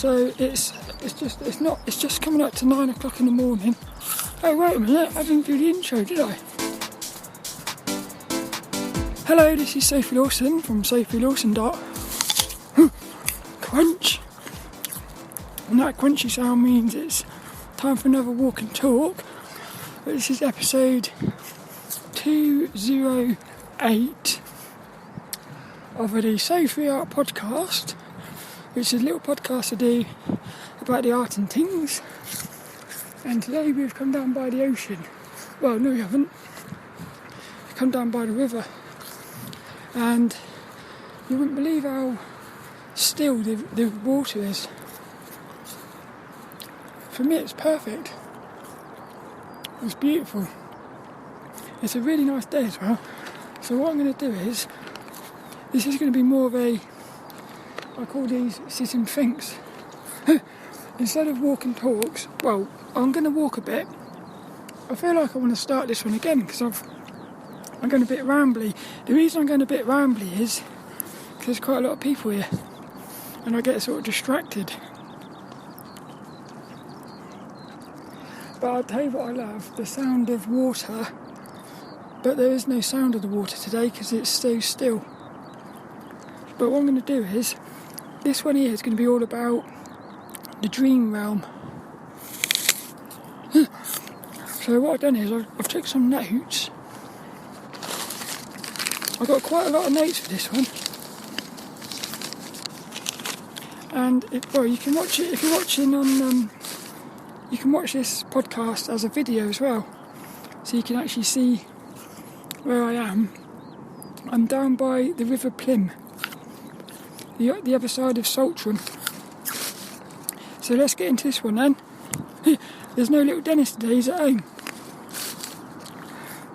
So it's just coming up to 9 o'clock in the morning. Oh, wait a minute, I didn't do the intro, did I? Hello, this is Sophie Lawson from SophieLawson. Crunch. And that crunchy sound means it's time for another walk and talk. But this is episode 208 of the Sophie Art podcast, which is a little podcast I do about the art and things. And today we've come down by the ocean. Well, no, we haven't. We've come down by the river. And you wouldn't believe how still the water is. For me, it's perfect. It's beautiful. It's a really nice day as well. So what I'm going to do is, this is going to be more of I call these sit and thinks. Instead of walk and talks, well, I'm going to walk a bit. I feel like I want to start this one again because I'm going a bit rambly. The reason I'm going a bit rambly is because there's quite a lot of people here and I get sort of distracted. But I'll tell you what I love, the sound of water. But there is no sound of the water today because it's so still. But what I'm going to do is, this one here is going to be all about the dream realm. So what I've done is I've took some notes. I've got quite a lot of notes for this one. And you can watch it if you're watching on. You can watch this podcast as a video as well, so you can actually see where I am. I'm down by the River Plym, the other side of Saltram. So let's get into this one then. There's no lilDENNiS today, he's at home.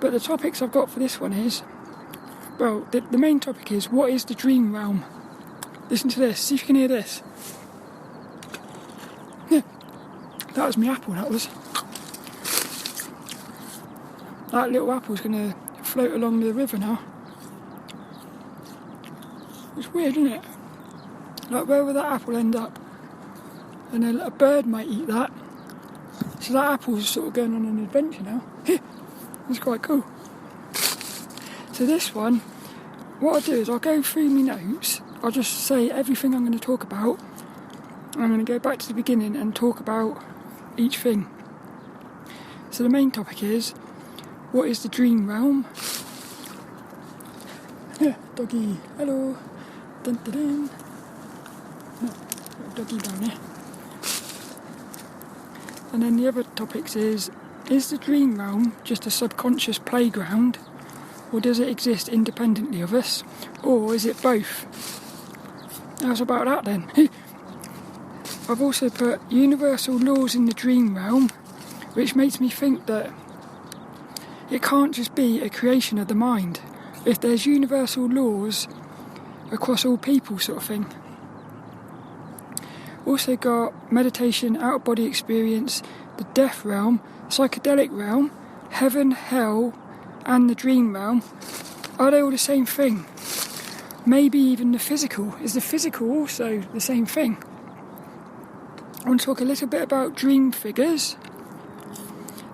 But the topics I've got for this one is, well, the main topic is, what is the dream realm? Listen to this, see if you can hear this. That was my apple, that was. That little apple's going to float along the river now. It's weird, isn't it? Like, where will that apple end up? And then a bird might eat that. So that apple's sort of going on an adventure now. It's quite cool. So this one, what I'll do is I'll go through my notes. I'll just say everything I'm going to talk about. I'm going to go back to the beginning and talk about each thing. So the main topic is, what is the dream realm? Doggy, hello. Dun, dun, dun. No, doggy down here. And then the other topics is the dream realm just a subconscious playground, or does it exist independently of us, or is it both? How's about that then? I've also put universal laws in the dream realm, which makes me think that it can't just be a creation of the mind. If there's universal laws across all people, sort of thing. Also got meditation, out-of-body experience, the death realm, psychedelic realm, heaven, hell, and the dream realm. Are they all the same thing? Maybe even the physical. Is the physical also the same thing? I want to talk a little bit about dream figures,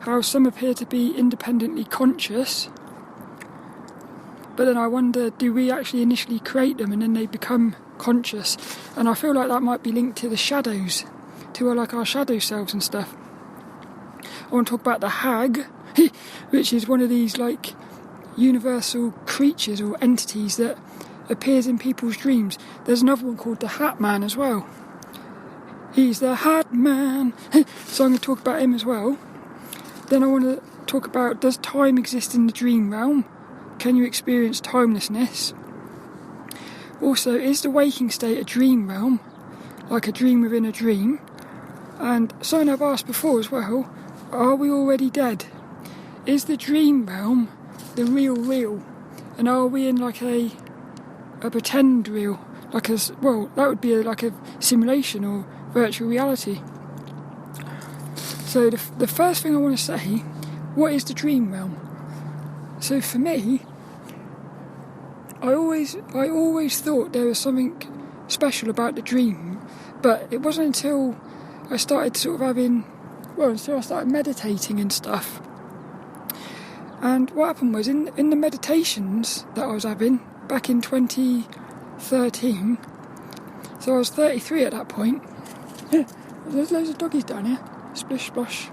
how some appear to be independently conscious, but then I wonder, do we actually initially create them and then they become conscious? And I feel like that might be linked to the shadows, to our shadow selves and stuff. I want to talk about the hag, which is one of these like universal creatures or entities that appears in people's dreams. There's another one called the Hat Man as well. He's the Hat Man. So I'm going to talk about him as well. Then I want to talk about, does time exist in the dream realm? Can you experience timelessness? Also, is the waking state a dream realm? Like a dream within a dream? And something I've asked before as well, are we already dead? Is the dream realm the real? And are we in like a pretend real? That would be like a simulation or virtual reality. So the first thing I want to say, what is the dream realm? So for me, I always thought there was something special about the dream, But it wasn't until I started until I started meditating and stuff. And what happened was, in the meditations that I was having back in 2013, so I was 33 at that point. Yeah, there's loads of doggies down here. Splish splash.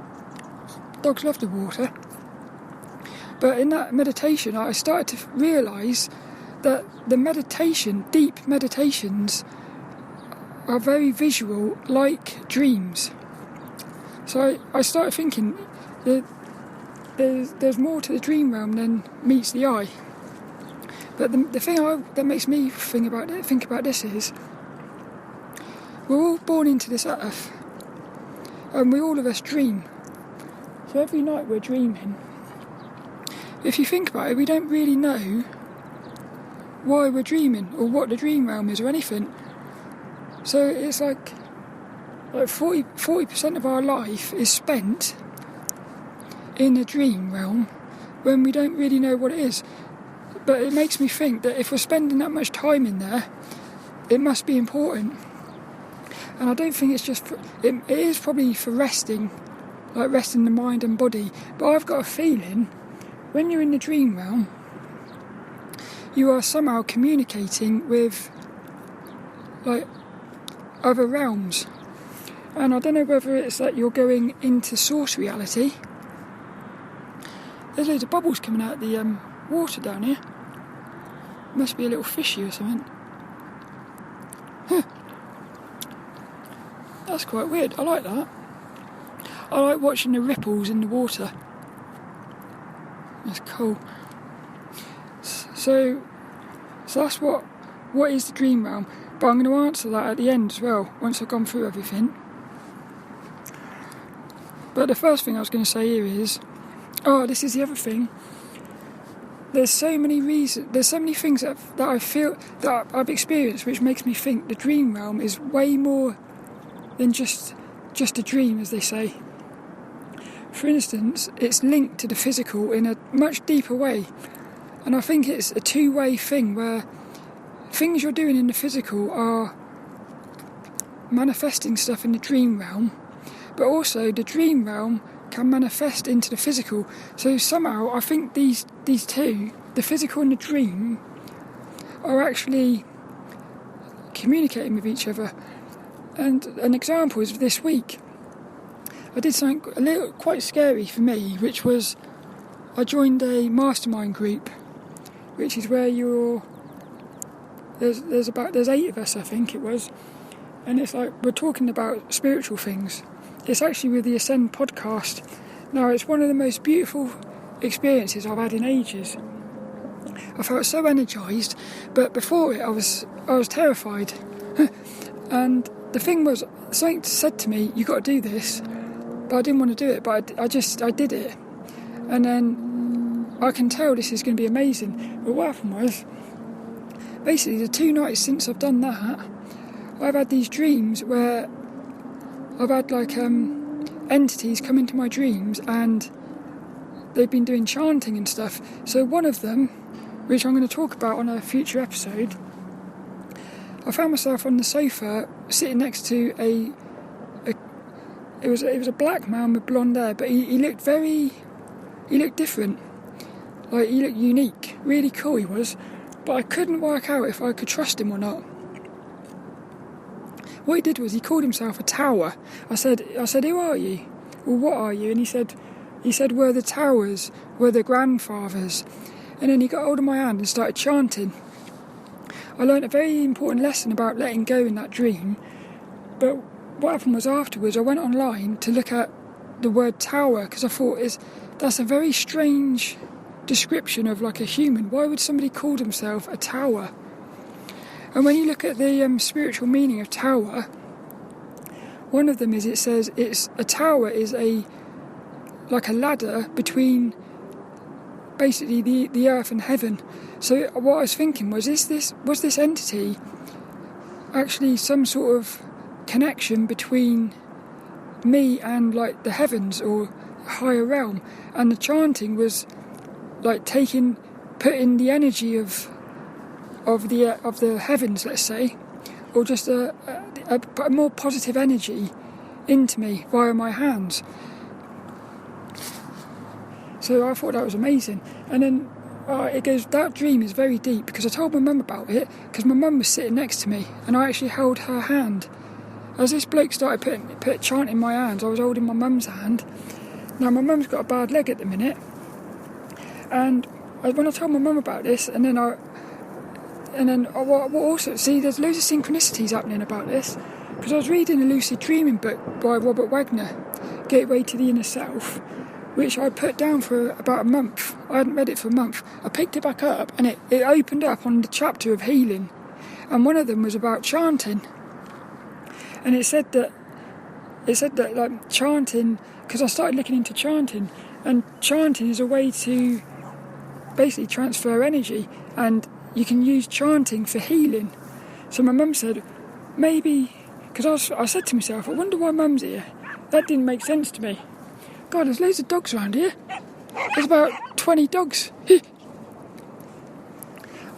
Dogs love the water. But in that meditation, I started to realise that deep meditations, are very visual, like dreams. So I started thinking that there's more to the dream realm than meets the eye. But the thing that makes me think about this is, we're all born into this earth, and all of us dream. So every night we're dreaming. If you think about it, we don't really know why we're dreaming or what the dream realm is or anything. So it's like 40% of our life is spent in the dream realm when we don't really know what it is. But it makes me think that if we're spending that much time in there, it must be important. And I don't think it's just it is probably for resting, like resting the mind and body. But I've got a feeling when you're in the dream realm, you are somehow communicating with like other realms. And I don't know whether it's that you're going into source reality. There's loads of bubbles coming out of the water down here. Must be a little fishy or something. Huh. That's quite weird. I like that. I like watching the ripples in the water. That's cool. So that's what is the dream realm. But I'm going to answer that at the end as well, once I've gone through everything. But the first thing I was going to say here is, this is the other thing. There's so many things that I feel, that I've experienced, which makes me think the dream realm is way more than just a dream, as they say. For instance, it's linked to the physical in a much deeper way. And I think it's a two-way thing where things you're doing in the physical are manifesting stuff in the dream realm, but also the dream realm can manifest into the physical. So somehow I think these two, the physical and the dream, are actually communicating with each other. And an example is this week. I did something quite scary for me, which was I joined a mastermind group, which is where there's 8 of us, I think it was, and it's like we're talking about spiritual things. It's actually with the Ascend podcast. Now, it's one of the most beautiful experiences I've had in ages. I felt so energised, but before it I was terrified. And the thing was, something said to me, "You got to do this," but I didn't want to do it. But I did it, and then I can tell this is going to be amazing. But what happened was, basically, the 2 nights since I've done that, I've had these dreams where I've had like entities come into my dreams, and they've been doing chanting and stuff. So one of them, which I'm going to talk about on a future episode, I found myself on the sofa sitting next to it was a black man with blonde hair, but he looked different. Like, he looked unique, really cool he was, but I couldn't work out if I could trust him or not. What he did was he called himself a tower. I said, "Who are you? Well, what are you?" And he said, "We're the towers, we're the grandfathers." And then he got hold of my hand and started chanting. I learned a very important lesson about letting go in that dream. But what happened was, afterwards I went online to look at the word tower, because I thought that's a very strange description of like a human. Why would somebody call themselves a tower? And when you look at the spiritual meaning of tower, one of them is, it says a tower is like a ladder between basically the earth and heaven. So what I was thinking was this entity actually some sort of connection between me and like the heavens or higher realm? And the chanting was like putting the energy of the heavens, let's say, or just a more positive energy into me via my hands. So I thought that was amazing. And then it goes, that dream is very deep, because I told my mum about it, because my mum was sitting next to me and I actually held her hand. As this bloke started put chant in my hands, I was holding my mum's hand. Now my mum's got a bad leg at the minute, and when I told my mum about this, and then also see, there's loads of synchronicities happening about this, because I was reading a lucid dreaming book by Robert Wagner, Gateway to the Inner Self, which I put down for about a month. I hadn't read it for a month. I picked it back up and it opened up on the chapter of healing, and one of them was about chanting, and it said that like chanting, because I started looking into chanting, and chanting is a way to basically transfer energy, and you can use chanting for healing. So my mum said, maybe, because I said to myself, I wonder why mum's here. That didn't make sense to me. God, there's loads of dogs around here. There's about 20 dogs.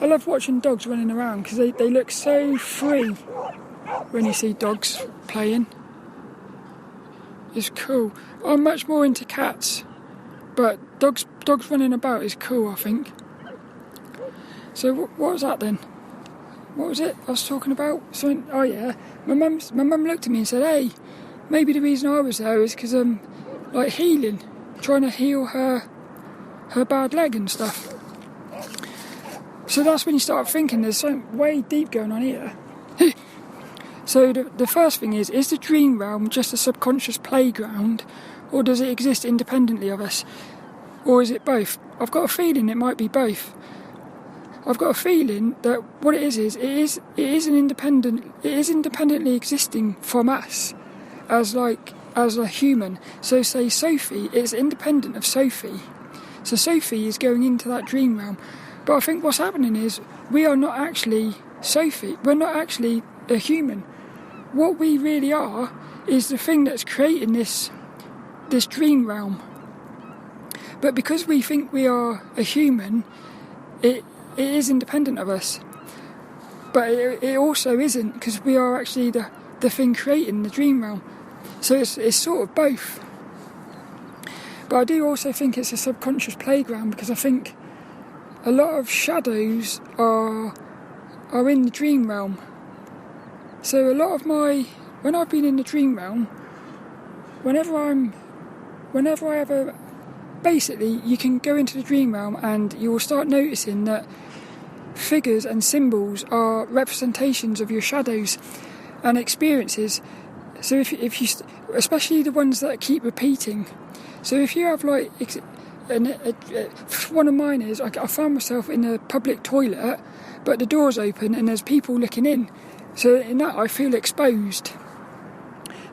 I love watching dogs running around, because they look so free when you see dogs playing. It's cool. I'm much more into cats, but dogs running about is cool, I think. So what was that then? What was it I was talking about? Something, oh yeah, my mum looked at me and said, hey, maybe the reason I was there is because I'm like healing, trying to heal her bad leg and stuff. So that's when you start thinking there's something way deep going on here. So the first thing is the dream realm just a subconscious playground, or does it exist independently of us? Or is it both? I've got a feeling it might be both. I've got a feeling that what it is independently existing from us as a human. So say Sophie, it's independent of Sophie. So Sophie is going into that dream realm. But I think what's happening is we are not actually Sophie. We're not actually a human. What we really are is the thing that's creating this dream realm. But because we think we are a human, it is independent of us. But it also isn't, because we are actually the thing creating the dream realm. So it's sort of both. But I do also think it's a subconscious playground, because I think a lot of shadows are in the dream realm. So a lot of when I've been in the dream realm, basically you can go into the dream realm and you will start noticing that figures and symbols are representations of your shadows and experiences. So if you especially the ones that keep repeating. So if you have like one of mine is I found myself in a public toilet, but the door's open and there's people looking in. So in that I feel exposed.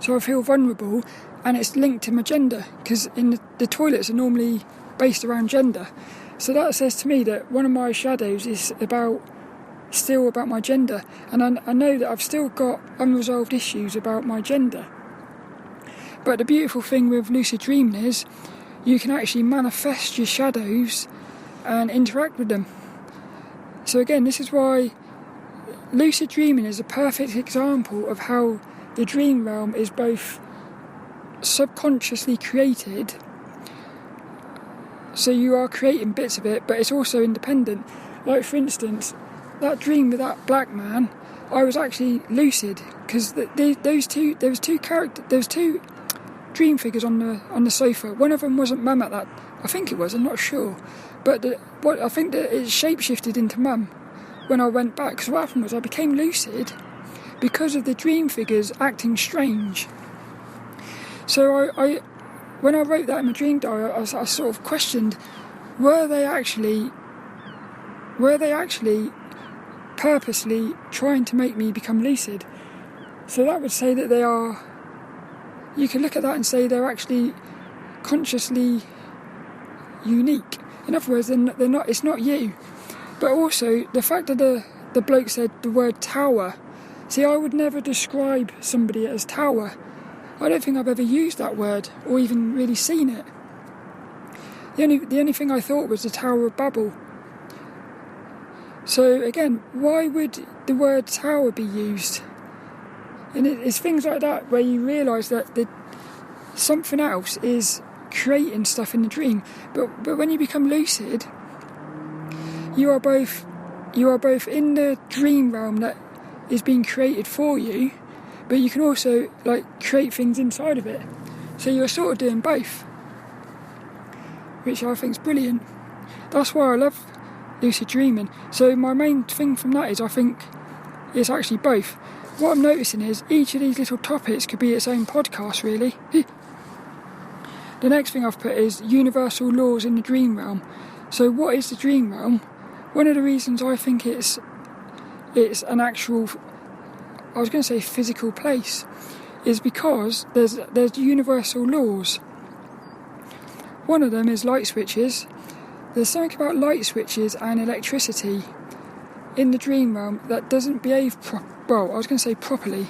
So I feel vulnerable, and it's linked to my gender, because in the toilets are normally based around gender. So that says to me that one of my shadows is still about my gender, and I know that I've still got unresolved issues about my gender. But the beautiful thing with lucid dreaming is you can actually manifest your shadows and interact with them. So again, this is why lucid dreaming is a perfect example of how the dream realm is both subconsciously created, so you are creating bits of it, but it's also independent. Like for instance, that dream with that black man, I was actually lucid, because there was two dream figures on the sofa. One of them wasn't Mum at that. I think it was. I'm not sure, but I think that it shapeshifted into Mum when I went back. Because what happened was I became lucid because of the dream figures acting strange. So I when I wrote that in my dream diary, I sort of questioned: were they actually purposely trying to make me become lucid? So that would say that they are. You can look at that and say they're actually consciously unique. In other words, they're not. It's not you. But also the fact that the bloke said the word tower. See, I would never describe somebody as tower. I don't think I've ever used that word or even really seen it. The only thing I thought was the Tower of Babel. So again, why would the word tower be used? And it's things like that where you realise that something else is creating stuff in the dream. But when you become lucid, you are both in the dream realm that is being created for you, but you can also like create things inside of it. So you're sort of doing both, which I think is brilliant. That's why I love lucid dreaming. So my main thing from that is I think it's actually both. What I'm noticing is each of these little topics could be its own podcast, really. The next thing I've put is universal laws in the dream realm. So what is the dream realm? One of the reasons I think it's an actual, I was going to say physical place, is because there's universal laws. One of them is light switches. There's something about light switches and electricity in the dream realm that doesn't behave properly,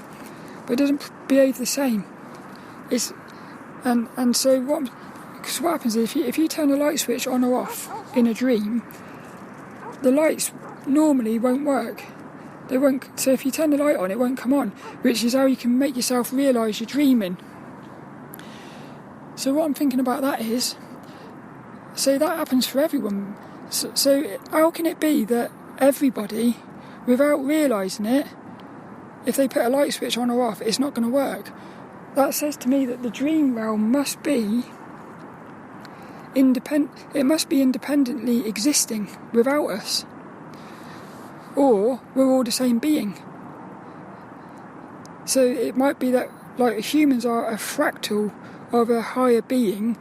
but it doesn't behave the same. So what happens is if you turn a light switch on or off in a dream, the lights normally won't work. They won't. So if you turn the light on, it won't come on, which is how you can make yourself realise you're dreaming. So what I'm thinking about that is, so that happens for everyone. So how can it be that everybody, without realising it, if they put a light switch on or off, it's not going to work? That says to me that the dream realm must be it must be independently existing without us, or we're all the same being. So it might be that like humans are a fractal of a higher being,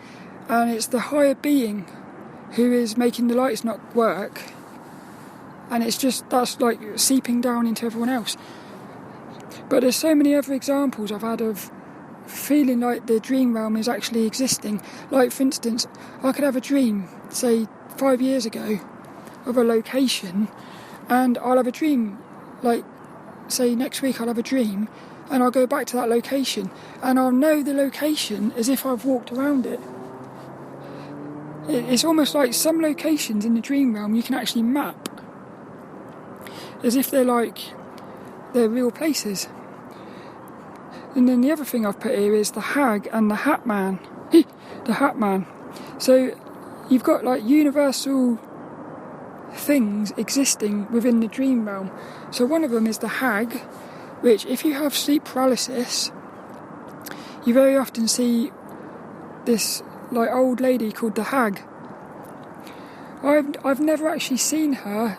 and it's the higher being who is making the lights not work, and that's like seeping down into everyone else. But there's so many other examples I've had of feeling like the dream realm is actually existing. Like for instance, I could have a dream, say 5 years ago, of a location, and I'll have a dream, like say next week I'll have a dream, and I'll go back to that location, and I'll know the location as if I've walked around it. It's almost like some locations in the dream realm you can actually map, as if they're real places. And then the other thing I've put here is the hag and the hat man. The hat man. So you've got like universal things existing within the dream realm. So one of them is the hag, which if you have sleep paralysis, you very often see this like old lady called the hag. I've never actually seen her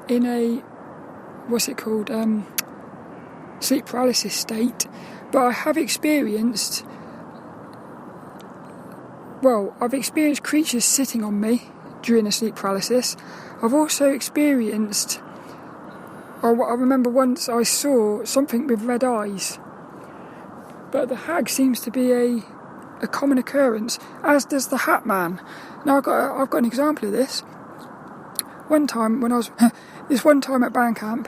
in a sleep paralysis state, but I have experienced creatures sitting on me during a sleep paralysis. I've also experienced, I remember once I saw something with red eyes, but the hag seems to be a common occurrence, as does the hat man. Now I've got an example of this. One time when I was this one time at band camp,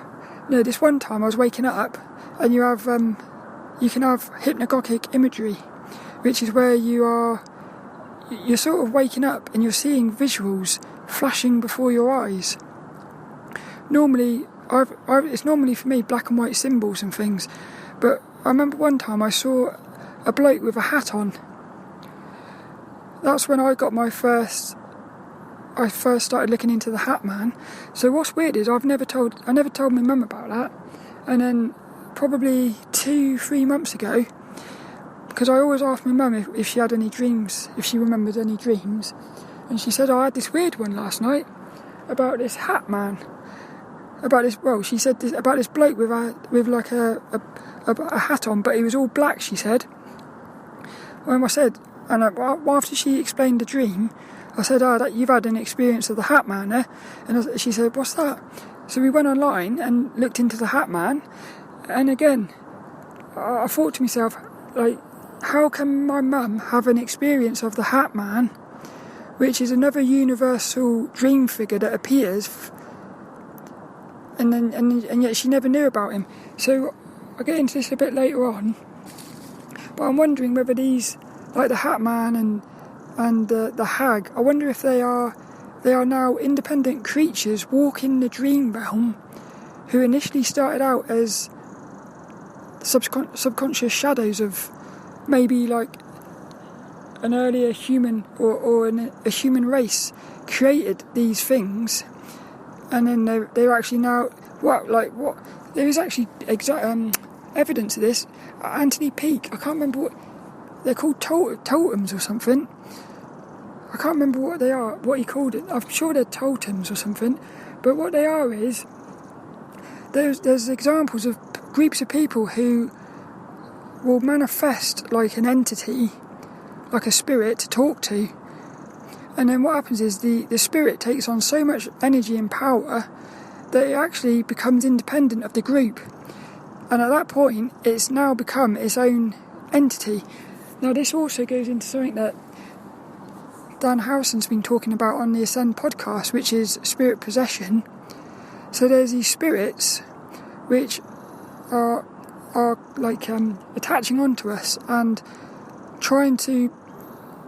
this one time I was waking up, and you can have hypnagogic imagery, which is where you're sort of waking up and you're seeing visuals flashing before your eyes. Normally, it's normally for me black and white symbols and things, but I remember one time I saw a bloke with a hat on. That's when I first started looking into the hat man. So what's weird is I never told my mum about that, and then probably 2-3 months ago, because I always asked my mum if she had any dreams, if she remembered any dreams, and she said, I had this weird one last night about this hat man, about this bloke with like a hat on, but he was all black, she said. When I said, and after she explained the dream, I said, that you've had an experience of the hat man, eh? And she said, what's that? So we went online and looked into the hat man, and again, I thought to myself, like, how can my mum have an experience of the hat man, which is another universal dream figure that appears, and yet she never knew about him? So I'll get into this a bit later on, but I'm wondering whether these, like the hat man and the hag, I wonder if they are now independent creatures walking the dream realm, who initially started out as subconscious shadows of maybe like an earlier human or a human race created these things, and then they're actually now what there is actually evidence of this. Anthony Peake, I can't remember what they're called, totems or something. I can't remember what they are, what he called it. I'm sure they're totems or something, but what they are is there's examples of groups of people who will manifest like an entity, like a spirit to talk to, and then what happens is the spirit takes on so much energy and power that it actually becomes independent of the group, and at that point it's now become its own entity. Now this also goes into something that Dan Harrison's been talking about on the Ascend podcast, which is spirit possession. So there's these spirits which are like attaching onto us and trying to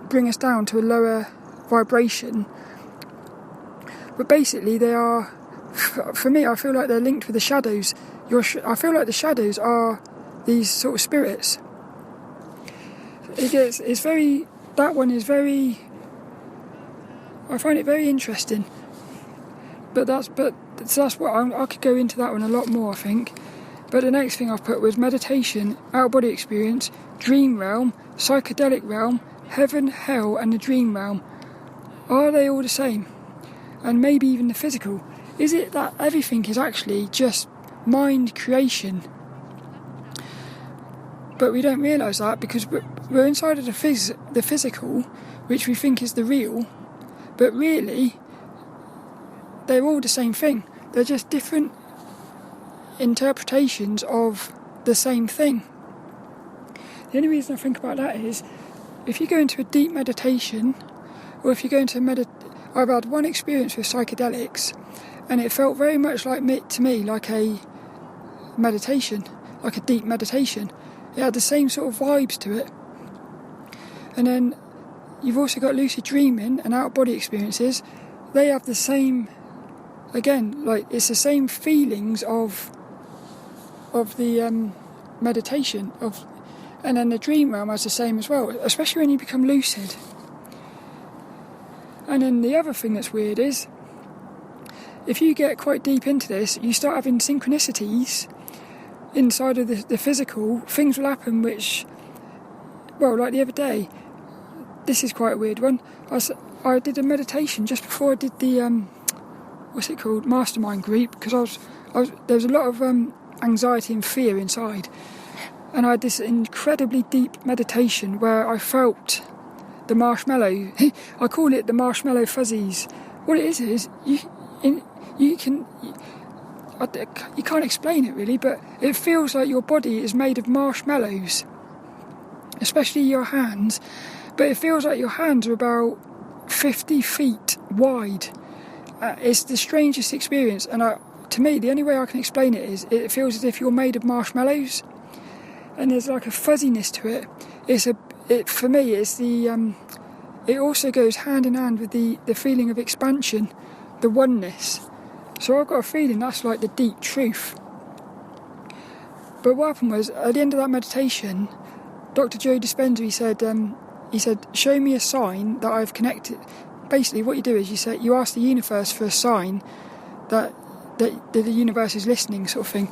bring us down to a lower vibration, but basically they are, for me, I feel like they're linked with the shadows. I feel like the shadows are these sort of spirits. That one is very, I find it very interesting, but that's what I could go into that one a lot more, I think. But the next thing I've put was meditation, out-of-body experience, dream realm, psychedelic realm, heaven, hell and the dream realm. Are they all the same? And maybe even the physical. Is it that everything is actually just mind creation? But we don't realise that because we're inside of the physical, which we think is the real, but really they're all the same thing. They're just different interpretations of the same thing. The only reason I think about that is if you go into a deep meditation, or if you go into I've had one experience with psychedelics and it felt very much like like a meditation, like a deep meditation. It had the same sort of vibes to it. And then you've also got lucid dreaming and out-of-body experiences. They have the same, again, like it's the same feelings of the meditation and then the dream realm has the same as well, especially when you become lucid. And then the other thing that's weird is if you get quite deep into this, you start having synchronicities inside of the physical. Things will happen which, well, like the other day, this is quite a weird one. I did a meditation just before I did the mastermind group, because there was a lot of anxiety and fear inside, and I had this incredibly deep meditation where I felt the marshmallow. I call it the marshmallow fuzzies. What it is you can't explain it really, but it feels like your body is made of marshmallows, especially your hands. But it feels like your hands are about 50 feet wide. It's the strangest experience, and to me, the only way I can explain it is it feels as if you're made of marshmallows, and there's like a fuzziness to it. For me, it's the. It also goes hand in hand with the feeling of expansion, the oneness. So I've got a feeling that's like the deep truth. But what happened was, at the end of that meditation, Dr. Joe Dispenza, he said, show me a sign that I've connected. Basically, what you do is you ask the universe for a sign that the universe is listening, sort of thing.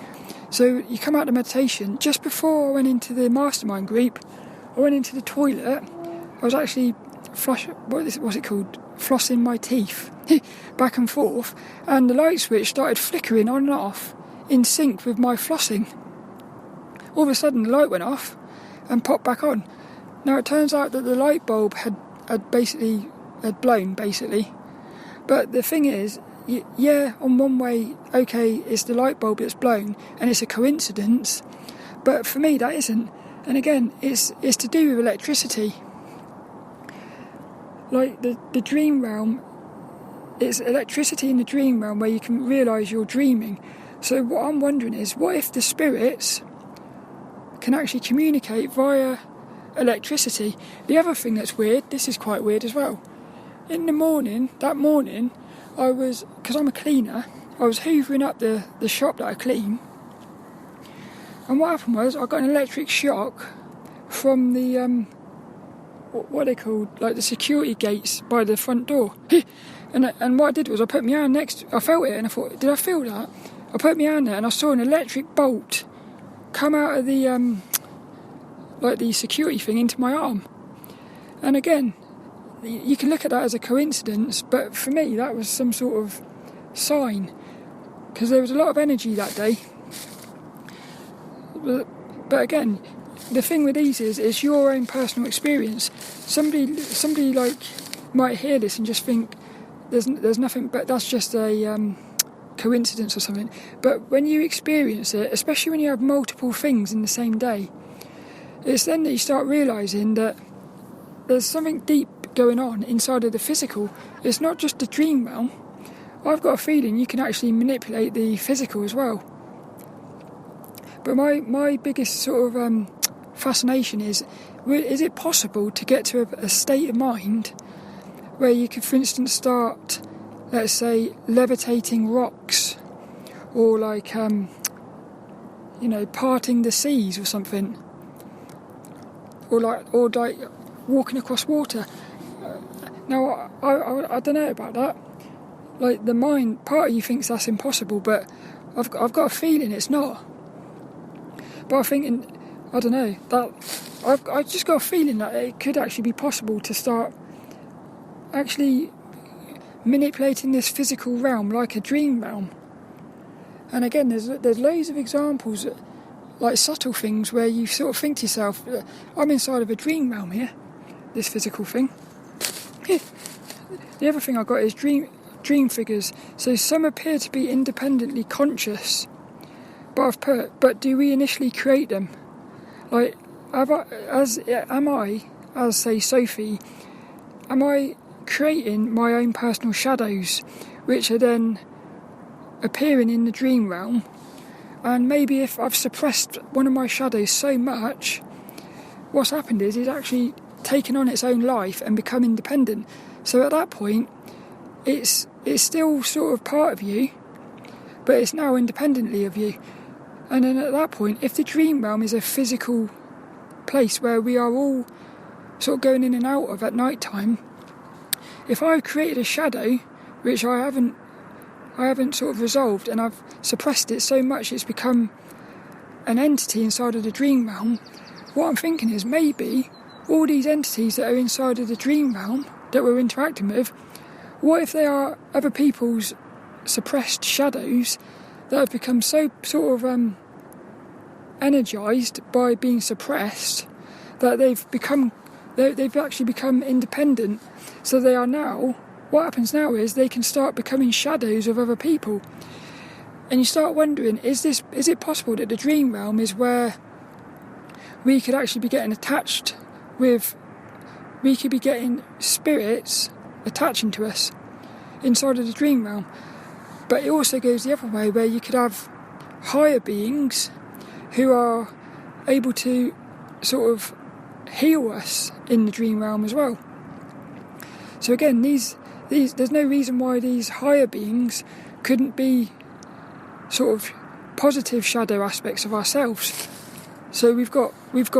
So you come out of the meditation. Just before I went into the mastermind group, I went into the toilet. I was actually what's it called? Flossing my teeth back and forth, and the light switch started flickering on and off in sync with my flossing. All of a sudden, the light went off and popped back on. Now it turns out that the light bulb had blown, basically. But the thing is, yeah, on one way, okay, it's the light bulb that's blown, and it's a coincidence. But for me, that isn't. And again, it's to do with electricity. Like the dream realm, it's electricity in the dream realm where you can realise you're dreaming. So what I'm wondering is, what if the spirits can actually communicate via electricity? The other thing that's weird, this is quite weird as well. In the morning, I was, because I'm a cleaner, I was hoovering up the shop that I clean, And what happened was I got an electric shock from the, what are they called? Like the security gates by the front door. And what I did was I put my hand I felt it and I thought, did I feel that? I put my hand there and I saw an electric bolt come out of the, like the security thing into my arm. And again, you can look at that as a coincidence, but for me that was some sort of sign, because there was a lot of energy that day. But again, the thing with these is it's your own personal experience. Somebody like might hear this and just think there's nothing, but that's just a coincidence or something. But when you experience it, especially when you have multiple things in the same day, it's then that you start realising that there's something deep going on inside of the physical. It's not just the dream realm. I've got a feeling you can actually manipulate the physical as well. But my biggest sort of fascination is it possible to get to a state of mind where you could, for instance, start, let's say, levitating rocks, or like, parting the seas or something, or like walking across water. Now, I don't know about that. Like, the mind, part of you thinks that's impossible, but I've got a feeling it's not. But I think, I don't know, that I've just got a feeling that it could actually be possible to start actually manipulating this physical realm like a dream realm. And again, there's loads of examples, like subtle things, where you sort of think to yourself, I'm inside of a dream realm here, this physical thing. The other thing I got is dream figures. So some appear to be independently conscious, but do we initially create them? Like, am I, say Sophie, am I creating my own personal shadows, which are then appearing in the dream realm? And maybe if I've suppressed one of my shadows so much, what's happened is it's actually taken on its own life and become independent. So at that point, it's still sort of part of you, but it's now independently of you. And then at that point, if the dream realm is a physical place where we are all sort of going in and out of at night time, if I've created a shadow which I haven't sort of resolved, and I've suppressed it so much it's become an entity inside of the dream realm, what I'm thinking is maybe all these entities that are inside of the dream realm that we're interacting with, what if they are other people's suppressed shadows that have become so sort of energised by being suppressed that they've actually become independent. So they are now, what happens now is they can start becoming shadows of other people. And you start wondering, is it possible that the dream realm is where we could actually be getting attached with, we could be getting spirits attaching to us inside of the dream realm? But it also goes the other way, where you could have higher beings who are able to sort of heal us in the dream realm as well. So again, these there's no reason why these higher beings couldn't be sort of positive shadow aspects of ourselves. So we've got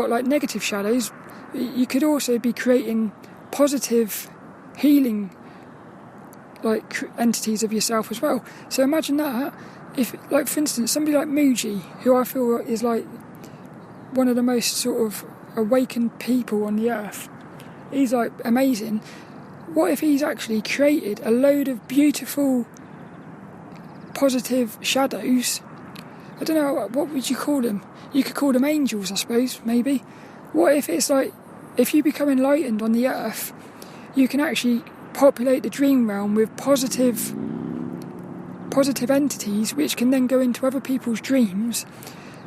like negative shadows. You could also be creating positive healing like entities of yourself as well. So imagine that, if, like, for instance, somebody like Muji, who I feel is like one of the most sort of awakened people on the earth, he's like amazing. What if he's actually created a load of beautiful positive shadows? I don't know, what would you call them? You could call them angels, I suppose, maybe. What if it's like, if you become enlightened on the earth, you can actually populate the dream realm with positive entities, which can then go into other people's dreams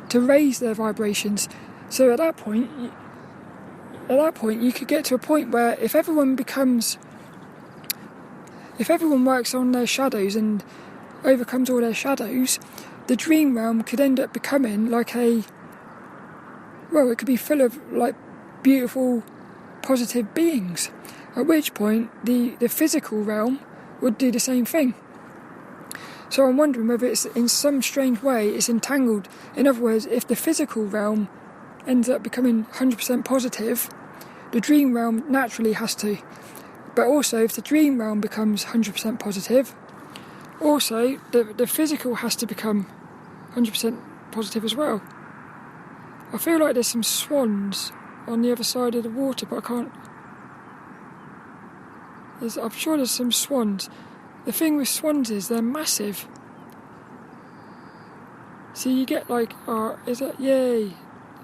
to raise their vibrations. So at that point you could get to a point where if everyone works on their shadows and overcomes all their shadows, the dream realm could end up becoming like it could be full of like beautiful positive beings, at which point the physical realm would do the same thing. So I'm wondering whether it's in some strange way it's entangled. In other words, if the physical realm ends up becoming 100% positive, the dream realm naturally has to. But also, if the dream realm becomes 100% positive, also the physical has to become 100% positive as well. I feel like there's some swans on the other side of the water, but I can't... I'm sure there's some swans. The thing with swans is they're massive. So you get like, is it? Yay!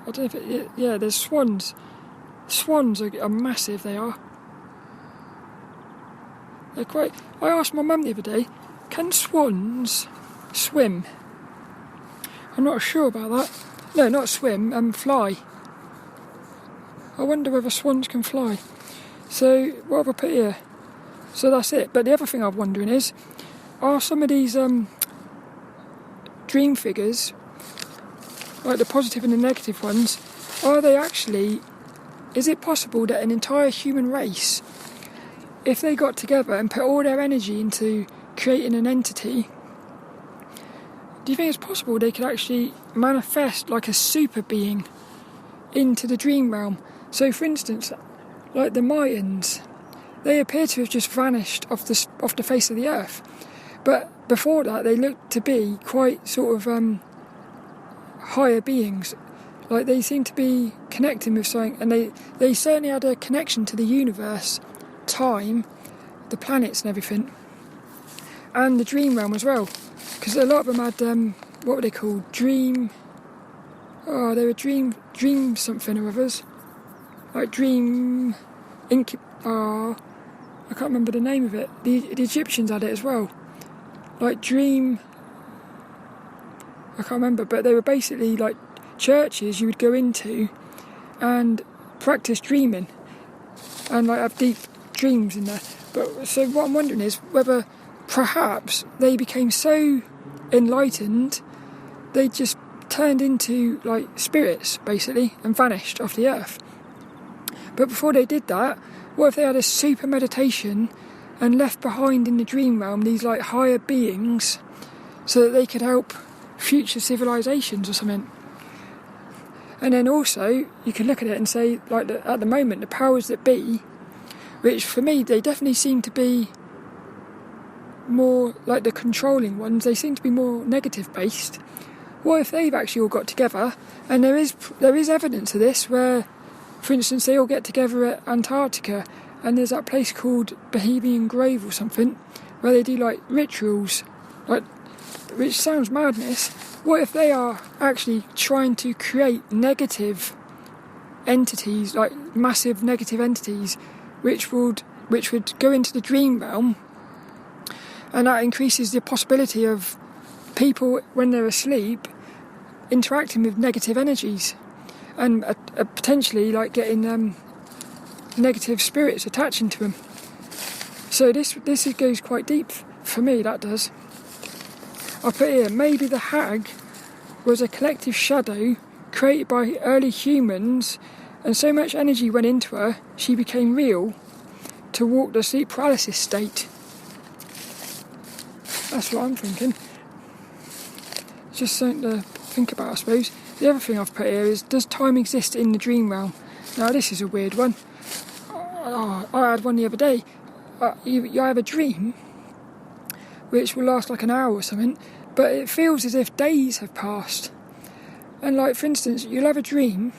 I don't know if it... Yeah, there's swans. Swans are massive, they are. They're quite... I asked my mum the other day, can swans swim? I'm not sure about that. No, not swim, fly. I wonder whether swans can fly. So, what have I put here? So that's it. But the other thing I'm wondering is, are some of these dream figures, like the positive and the negative ones, are they actually... Is it possible that an entire human race, if they got together and put all their energy into creating an entity, do you think it's possible they could actually manifest like a super being into the dream realm? So for instance, like the Mayans, they appear to have just vanished off the face of the earth. But before that, they looked to be quite sort of higher beings. Like they seem to be connecting with something, and they certainly had a connection to the universe, time, the planets and everything, and the dream realm as well. Because a lot of them had, what were they called? Dream... Oh, they were dream something or others. Like dream... I can't remember the name of it. The Egyptians had it as well. Like dream... I can't remember, but they were basically like churches you would go into and practice dreaming and like have deep dreams in there. But so what I'm wondering is whether perhaps they became so enlightened they just turned into like spirits basically and vanished off the earth. But before they did that, what if they had a super meditation and left behind in the dream realm these like higher beings so that they could help future civilizations or something? And then also you can look at it and say, like at the moment, the powers that be, which for me they definitely seem to be more like the controlling ones, they seem to be more negative based. What if they've actually all got together, and there is evidence of this where, for instance, they all get together at Antarctica, and there's that place called Bohemian Grove or something, where they do like rituals, like, which sounds madness. What if they are actually trying to create negative entities, like massive negative entities, which would go into the dream realm, and that increases the possibility of people when they're asleep interacting with negative energies and potentially like getting negative spirits attaching to them. So this goes quite deep for me, that does. I put here, maybe the hag was a collective shadow created by early humans, and so much energy went into her, she became real to walk the sleep paralysis state. That's what I'm thinking. Just something to think about, I suppose. The other thing I've put here is, does time exist in the dream realm? Now this is a weird one. I had one the other day. You have a dream which will last like an hour or something, but it feels as if days have passed. And like, for instance, you'll have a dream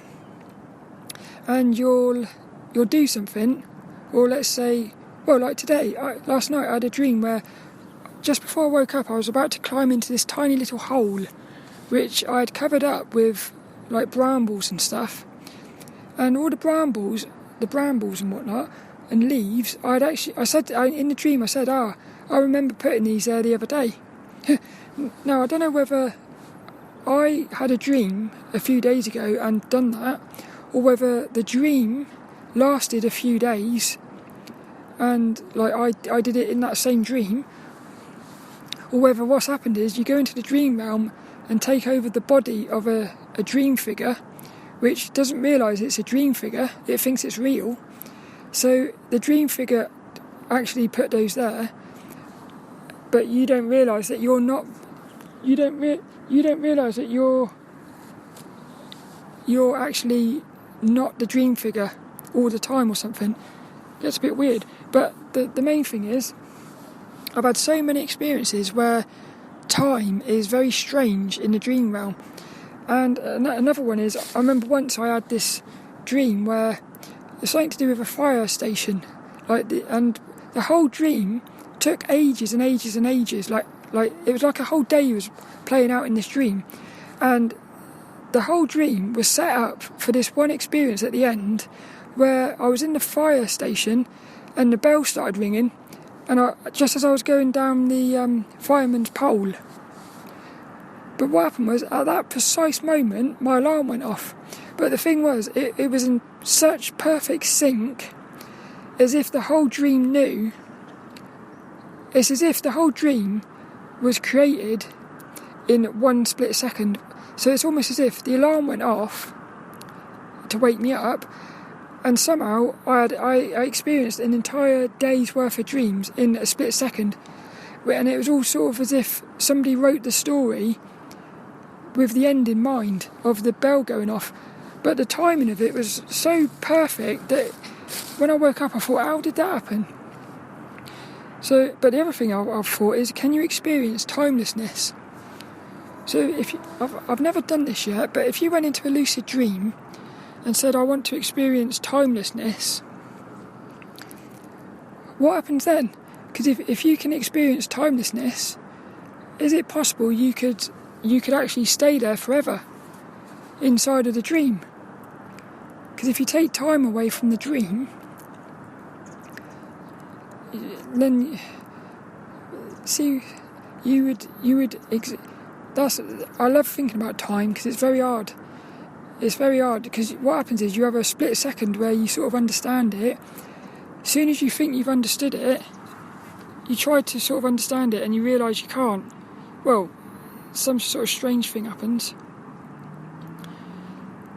and you'll do something, or let's say, well, like today, last night I had a dream where just before I woke up I was about to climb into this tiny little hole which I had covered up with like brambles and stuff, and all the brambles and whatnot and leaves, in the dream I said, I remember putting these there the other day. Now I don't know whether I had a dream a few days ago and done that, or whether the dream lasted a few days and like I did it in that same dream, or whether what's happened is you go into the dream realm and take over the body of a dream figure, which doesn't realise it's a dream figure, it thinks it's real. So the dream figure actually put those there, but you don't realise that you're not. You don't realise that you're actually not the dream figure all the time or something. That's a bit weird. But the main thing is, I've had so many experiences where time is very strange in the dream realm. And another one is, I remember once I had this dream where it's something to do with a fire station, and the whole dream took ages and ages and ages. Like it was like a whole day was playing out in this dream, and the whole dream was set up for this one experience at the end, where I was in the fire station, and the bell started ringing, and just as I was going down the fireman's pole. But what happened was, at that precise moment, my alarm went off. But the thing was, it was in such perfect sync, as if the whole dream knew. It's as if the whole dream was created in one split second. So it's almost as if the alarm went off to wake me up, and somehow I experienced an entire day's worth of dreams in a split second. And it was all sort of as if somebody wrote the story with the end in mind of the bell going off. But the timing of it was so perfect that when I woke up I thought, how did that happen? So, but the other thing I've thought is, can you experience timelessness? So I've never done this yet, but if you went into a lucid dream and said, I want to experience timelessness, what happens then? Because if you can experience timelessness, is it possible you could actually stay there forever inside of the dream? Because if you take time away from the dream, then see, I love thinking about time, because it's very hard. It's very hard, because what happens is you have a split second where you sort of understand it. As soon as you think you've understood it, you try to sort of understand it and you realise you can't. Well, some sort of strange thing happens.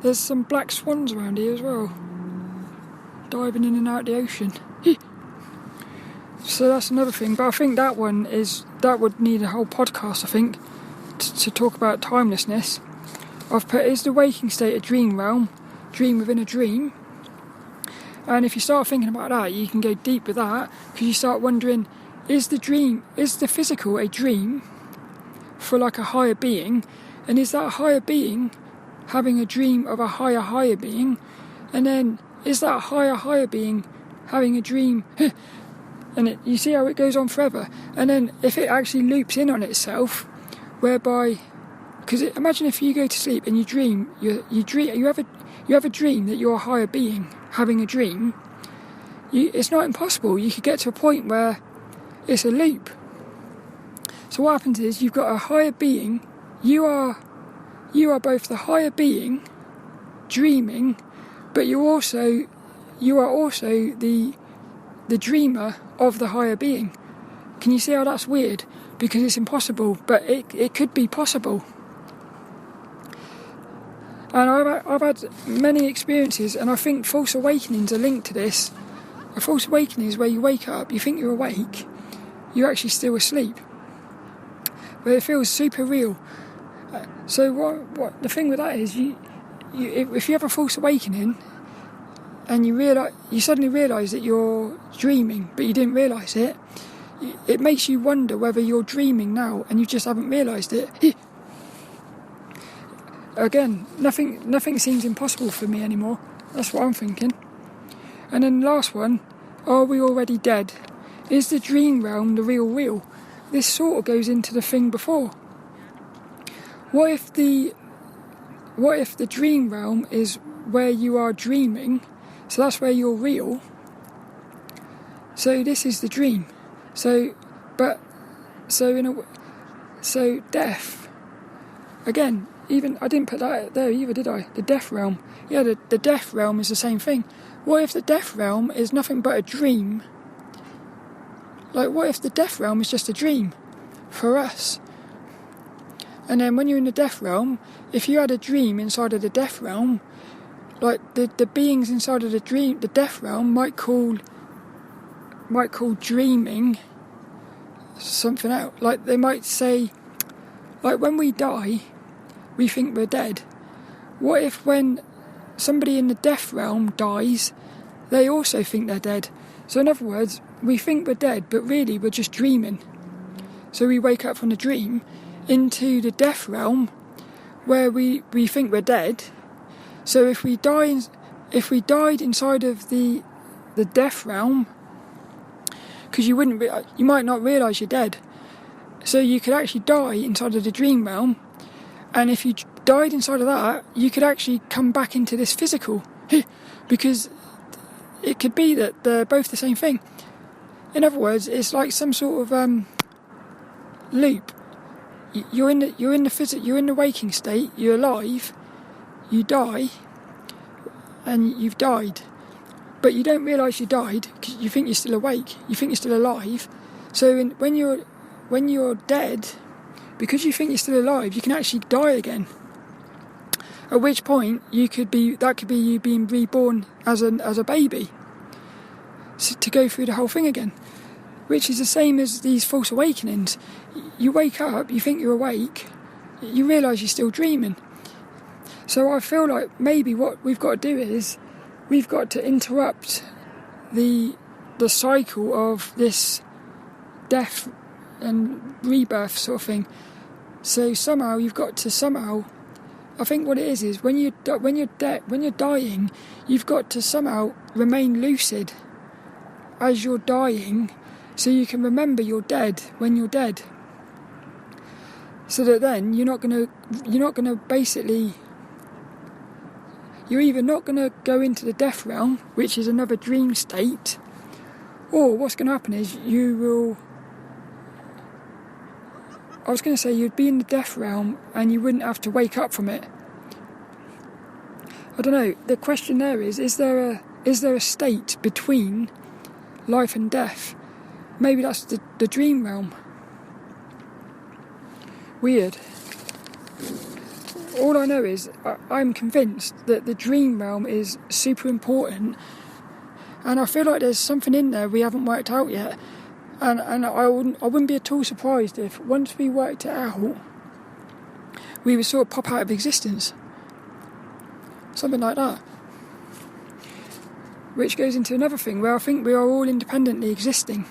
There's some black swans around here as well, diving in and out of the ocean. So that's another thing, but I think that would need a whole podcast, I think, to talk about timelessness. I've put, is the waking state a dream realm, dream within a dream? And if you start thinking about that, you can go deep with that, because you start wondering, is the physical a dream for like a higher being, and is that higher being having a dream of a higher being, and then is that higher being having a dream and you see how it goes on forever. And then if it actually loops in on itself, whereby, because imagine if you go to sleep and you dream, you have a dream that you're a higher being having a dream. It's not impossible. You could get to a point where it's a loop. So what happens is, you've got a higher being. You are both the higher being dreaming, but you are also the dreamer of the higher being. Can you see how that's weird? Because it's impossible, but it could be possible. And I've had many experiences, and I think false awakenings are linked to this. A false awakening is where you wake up, you think you're awake, you're actually still asleep, but it feels super real. So what the thing with that is, if you have a false awakening and you suddenly realise that you're dreaming, but you didn't realise it, it makes you wonder whether you're dreaming now and you just haven't realised it. Again, nothing seems impossible for me anymore. That's what I'm thinking. And then the last one, are we already dead? Is the dream realm the real? This sort of goes into the thing before. What if the dream realm is where you are dreaming, so that's where you're real? So this is the dream. So death. Again, even I didn't put that there either, did I? The death realm. Yeah, the death realm is the same thing. What if the death realm is nothing but a dream? Like, what if the death realm is just a dream for us? And then when you're in the death realm, if you had a dream inside of the death realm, like the beings inside of the death realm might call dreaming something else. Like they might say, like when we die, we think we're dead. What if when somebody in the death realm dies, they also think they're dead? So in other words, we think we're dead, but really we're just dreaming. So we wake up from the dream into the death realm where we think we're dead. So if we died inside of the death realm, because you might not realise you're dead. So you could actually die inside of the dream realm, and if you died inside of that, you could actually come back into this physical, because it could be that they're both the same thing. In other words, it's like some sort of loop. You're in the waking state. You're alive. You die, and you've died, but you don't realise you died because you think you're still awake. You think you're still alive. So when you're dead, because you think you're still alive, you can actually die again. At which point that could be you being reborn as a baby, so to go through the whole thing again, which is the same as these false awakenings. You wake up, you think you're awake, you realise you're still dreaming. So I feel like maybe what we've got to do is we've got to interrupt the cycle of this death and rebirth sort of thing. So somehow you've got to I think what it is when you're dying, you've got to somehow remain lucid as you're dying, so you can remember you're dead when you're dead. So that then you're either not going to go into the death realm, which is another dream state, or what's going to happen is you'd be in the death realm and you wouldn't have to wake up from it. I don't know, the question there is there a state between life and death? Maybe that's the dream realm. Weird. All I know is I'm convinced that the dream realm is super important, and I feel like there's something in there we haven't worked out yet. And I wouldn't be at all surprised if once we worked it out, we would sort of pop out of existence. Something like that. Which goes into another thing where I think we are all independently existing.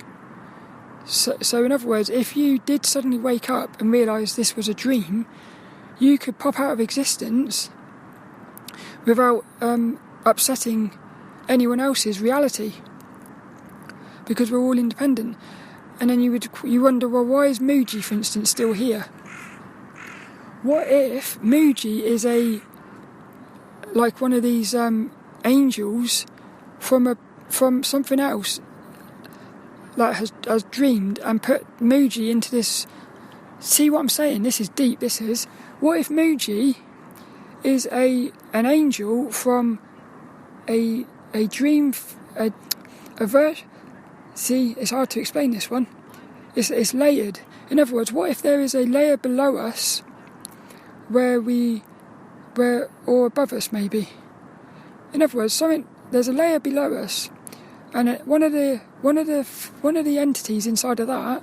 So in other words, if you did suddenly wake up and realise this was a dream, you could pop out of existence without upsetting anyone else's reality, because we're all independent. And then you wonder, well, why is Muji, for instance, still here? What if Muji is like one of these angels from something else that has dreamed and put Muji into this? See what I'm saying? This is deep. This is. What if Muji is an angel from a dream, a version? See, it's hard to explain this one. It's layered. In other words, what if there is a layer below us, or above us maybe? In other words, there's a layer below us, and one of the entities inside of that,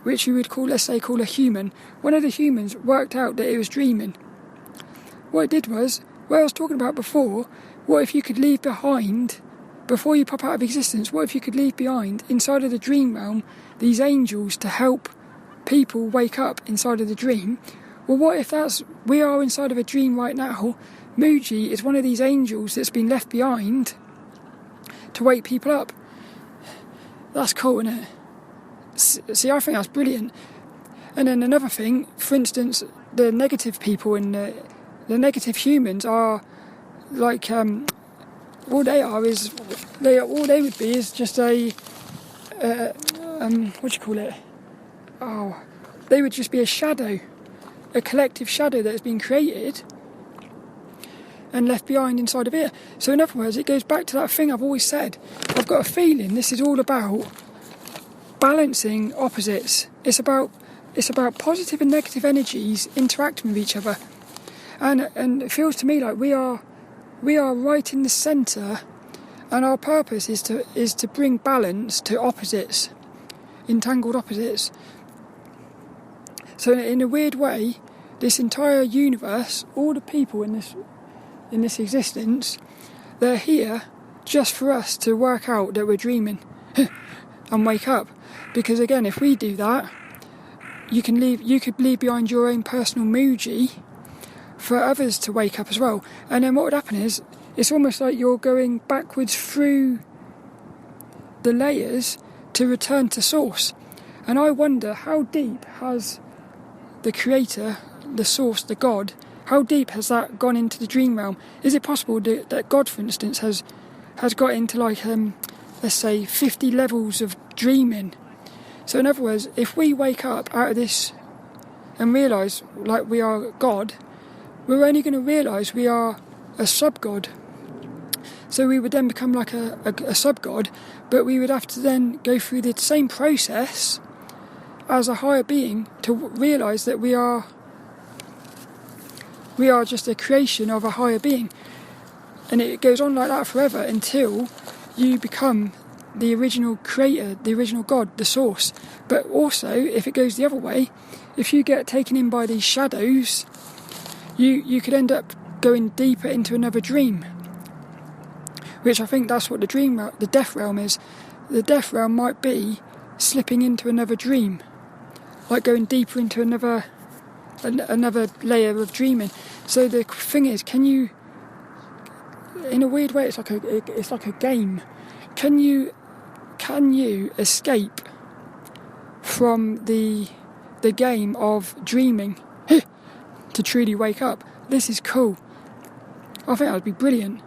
which you would call a human, one of the humans worked out that it was dreaming. What it did was, what I was talking about before, what if you could leave behind, before you pop out of existence, what if you could leave behind, inside of the dream realm, these angels to help people wake up inside of the dream? Well, what if we are inside of a dream right now? Muji is one of these angels that's been left behind to wake people up. That's cool, isn't it? See, I think that's brilliant. And then another thing, for instance, the negative people and the negative humans are like... all they would be is just what do you call it? Oh, they would just be a shadow, a collective shadow that has been created and left behind inside of it. So in other words, it goes back to that thing I've always said. I've got a feeling this is all about balancing opposites. It's about positive and negative energies interacting with each other, and it feels to me like we are right in the centre, and our purpose is to bring balance to opposites. entangled opposites. So in a weird way, this entire universe, all the people in this existence, they're here just for us to work out that we're dreaming and wake up. Because again, if we do that, you could leave behind your own personal Muji for others to wake up as well. And then what would happen is, it's almost like you're going backwards through the layers to return to source. And I wonder, how deep has the creator, the source, the God, how deep has that gone into the dream realm? Is it possible that God, for instance, has got into like, let's say 50 levels of dreaming? So in other words, if we wake up out of this and realise like we are God, we're only going to realise we are a sub-God. So we would then become like a sub-God, but we would have to then go through the same process as a higher being to realise that we are just a creation of a higher being. And it goes on like that forever until you become the original creator, the original God, the source. But also, if it goes the other way, if you get taken in by these shadows, you could end up going deeper into another dream. Which I think that's what the death realm is. The death realm might be slipping into another dream, like going deeper into another layer of dreaming. So the thing is, can you, in a weird way, it's like a game. Can you escape from the game of dreaming to truly wake up? This is cool. I think that would be brilliant.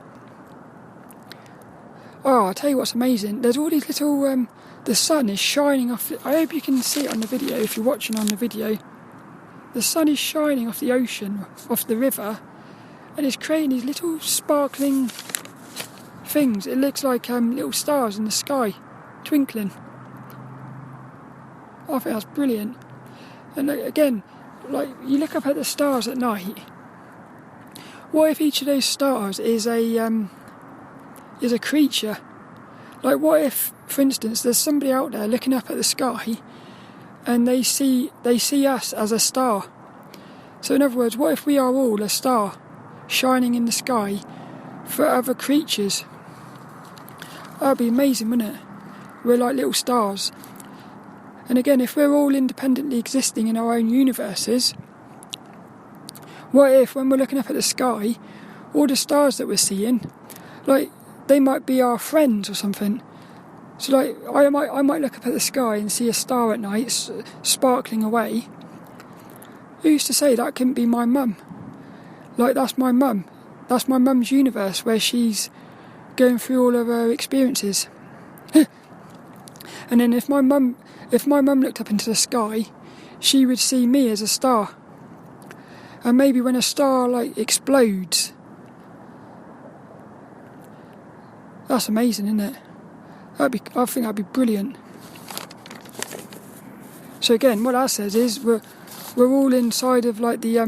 Oh, I'll tell you what's amazing. There's all these little... the sun is shining off... I hope you can see it on the video, if you're watching on the video. The sun is shining off the ocean, off the river, and it's creating these little sparkling things. It looks like little stars in the sky, twinkling. I think that's brilliant. And again, like, you look up at the stars at night. What if each of those stars is a creature? Like, what if, for instance, there's somebody out there looking up at the sky and they see us as a star? So in other words, what if we are all a star shining in the sky for other creatures? That'd be amazing, wouldn't it? We're like little stars. And again, if we're all independently existing in our own universes, what if when we're looking up at the sky, all the stars that we're seeing, like, they might be our friends or something. So like, I might look up at the sky and see a star at night sparkling away. Who's to say that couldn't be my mum? Like, that's my mum. That's my mum's universe where she's going through all of her experiences. And then if my mum looked up into the sky, she would see me as a star. And maybe when a star like explodes, that's amazing, isn't it? I think that'd be brilliant. So again, what that says is we're all inside of like the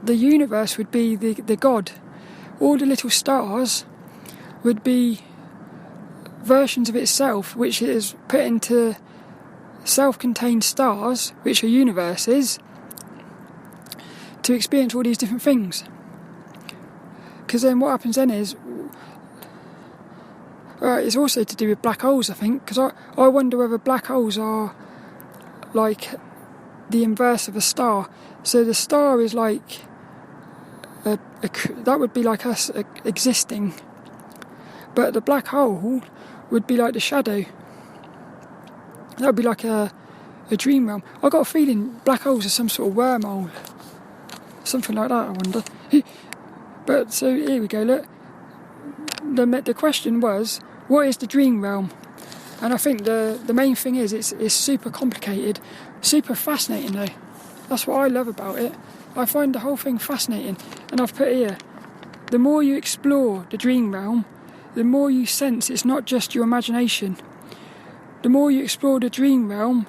universe would be the God. All the little stars would be versions of itself, which is put into self-contained stars, which are universes, to experience all these different things. Because then what happens then is, it's also to do with black holes, I think, because I wonder whether black holes are like the inverse of a star. So the star is like that would be like us existing, but the black hole would be like the shadow. That would be like a dream realm. I got a feeling black holes are some sort of wormhole, something like that, I wonder. But so here we go, look. The question was, what is the dream realm? And I think the main thing is it's super complicated, super fascinating though. That's what I love about it. I find the whole thing fascinating. And I've put here, the more you explore the dream realm, the more you sense it's not just your imagination. The more you explore the dream realm,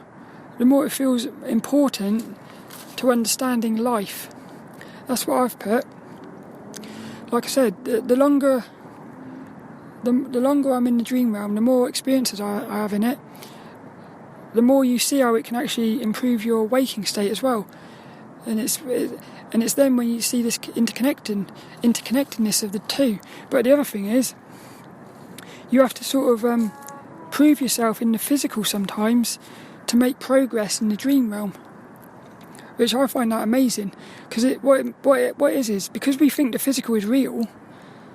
the more it feels important to understanding life. That's what I've put. Like I said, the longer I'm in the dream realm, the more experiences I have in it, the more you see how it can actually improve your waking state as well. And it's then when you see this interconnectedness of the two. But the other thing is, you have to sort of prove yourself in the physical sometimes to make progress in the dream realm, which I find that amazing. Because what it is because we think the physical is real.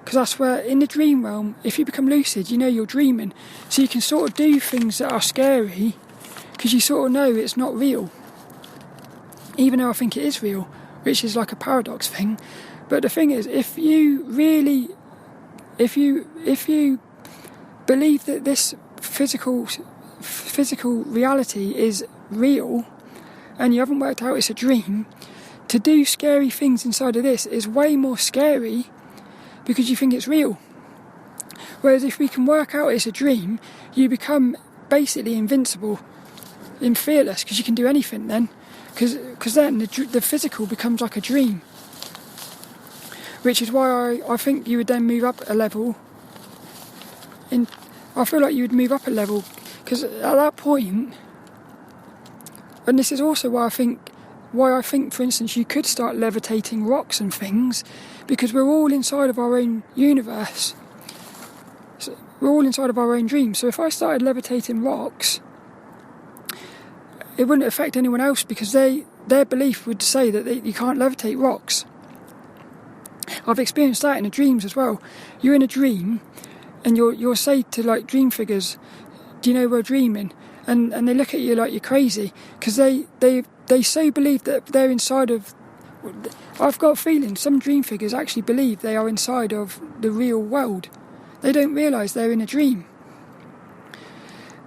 Because that's where, in the dream realm, if you become lucid, you know you're dreaming. So you can sort of do things that are scary because you sort of know it's not real. Even though I think it is real, which is like a paradox thing. But the thing is, if you believe that this physical reality is real and you haven't worked out it's a dream, to do scary things inside of this is way more scary because you think it's real. Whereas if we can work out it's a dream, you become basically invincible and fearless because you can do anything then. Because then the physical becomes like a dream. Which is why I think you would then move up a level. I feel like you would move up a level because at that point, and this is also why I think, for instance, you could start levitating rocks and things, because we're all inside of our own universe. So we're all inside of our own dreams. So if I started levitating rocks, it wouldn't affect anyone else because their belief would say that you can't levitate rocks. I've experienced that in the dreams as well. You're in a dream and you'll say to like dream figures, do you know we're dreaming? And they look at you like you're crazy because they so believe that they're inside of... I've got a feeling some dream figures actually believe they are inside of the real world. They don't realise they're in a dream.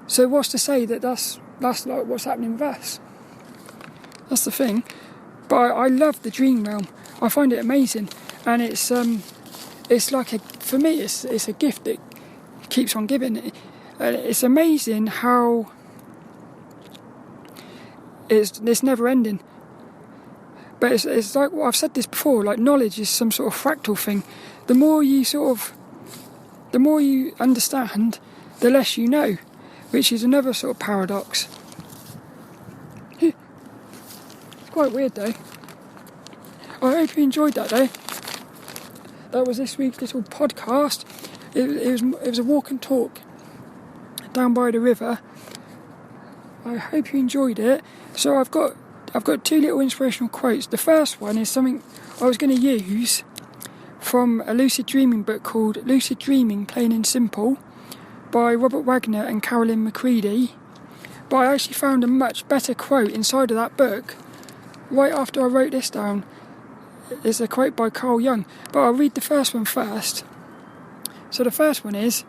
So what's to say that that's like what's happening with us? That's the thing. But I love the dream realm. I find it amazing, and it's like for me it's a gift that keeps on giving. It's amazing how it's never ending. But it's like what I've said this before. Like knowledge is some sort of fractal thing. The more you understand, the less you know. Which is another sort of paradox. It's quite weird though. I hope you enjoyed that though. That was this week's little podcast. It was a walk and talk down by the river. I hope you enjoyed it. So I've got two little inspirational quotes. The first one is something I was going to use from a lucid dreaming book called Lucid Dreaming Plain and Simple by Robert Wagner and Carolyn McCready. But I actually found a much better quote inside of that book right after I wrote this down. It's a quote by Carl Jung, but I'll read the first one first. So the first one is,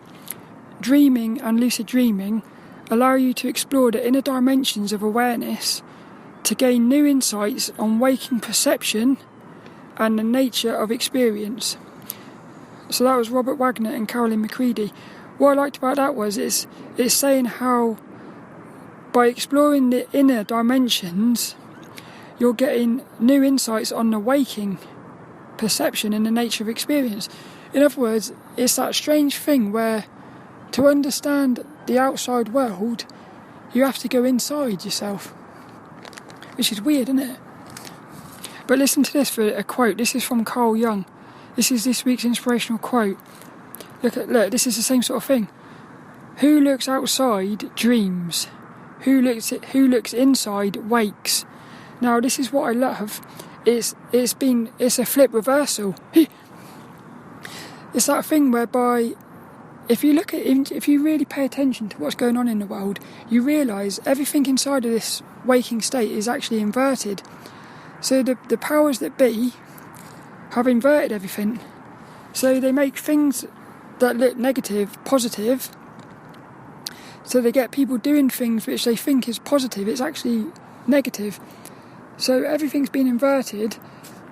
dreaming and lucid dreaming allow you to explore the inner dimensions of awareness to gain new insights on waking perception and the nature of experience. So that was Robert Wagner and Carolyn McCready. What I liked about that was it's saying how by exploring the inner dimensions you're getting new insights on the waking perception and the nature of experience. In other words, it's that strange thing where to understand the outside world you have to go inside yourself, which is weird, isn't it? But listen to this for a quote. This is from Carl Jung. This is this week's inspirational quote. Look, this is the same sort of thing. Who looks outside dreams. Who looks inside wakes. Now this is what I love. It's a flip reversal. It's that thing whereby if you really pay attention to what's going on in the world, you realise everything inside of this waking state is actually inverted. So the powers that be have inverted everything. So they make things that look negative positive. So they get people doing things which they think is positive, it's actually negative. So everything's been inverted.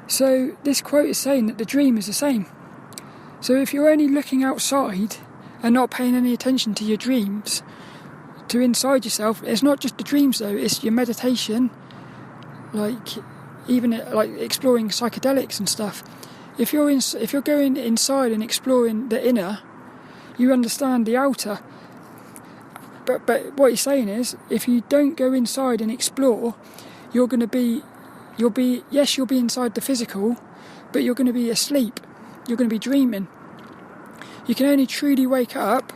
So this quote is saying that the dream is the same. So if you're only looking outside and not paying any attention to your dreams, to inside yourself, it's not just the dreams though, it's your meditation, like even like exploring psychedelics and stuff. If you're going inside and exploring the inner, you understand the outer. But what he's saying is, if you don't go inside and explore, you'll be inside the physical, but you're going to be asleep. You're going to be dreaming. You can only truly wake up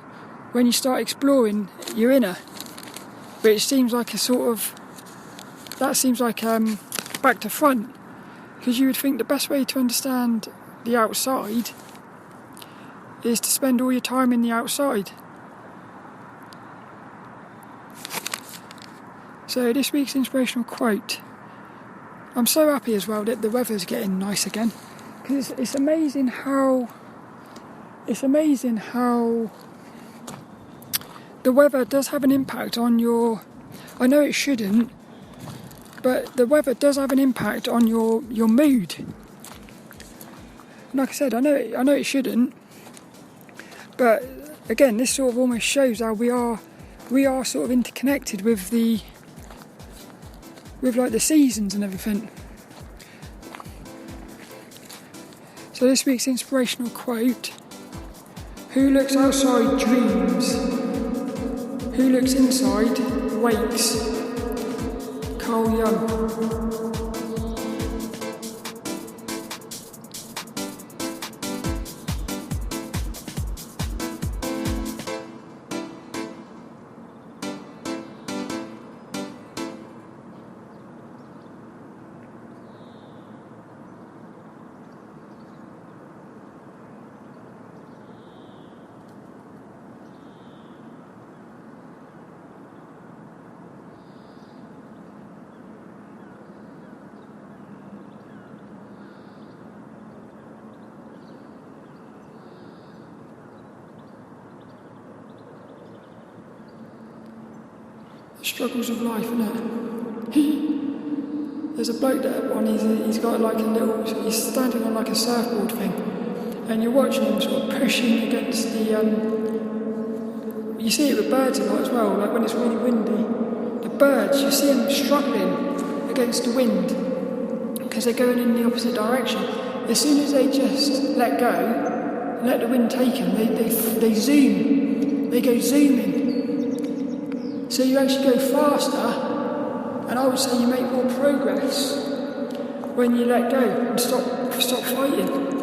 when you start exploring your inner. But it seems like back to front, because you would think the best way to understand the outside is to spend all your time in the outside. So this week's inspirational quote. I'm so happy as well that the weather's getting nice again, because it's amazing how the weather does have an impact on your... I know it shouldn't, but the weather does have an impact on your mood. And like I said, I know it shouldn't, but again, this sort of almost shows how we are sort of interconnected with like the seasons and everything. So this week's inspirational quote: who looks outside dreams, who looks inside wakes. Carl Jung. Struggles of life, innit? There's a bloke there, he's got like he's standing on like a surfboard thing, and you're watching him sort of pushing against the, you see it with birds a lot as well, like when it's really windy. The birds, you see them struggling against the wind, because they're going in the opposite direction. As soon as they just let go, and let the wind take them, they zoom, they go zooming. So you actually go faster, and I would say you make more progress when you let go and stop fighting.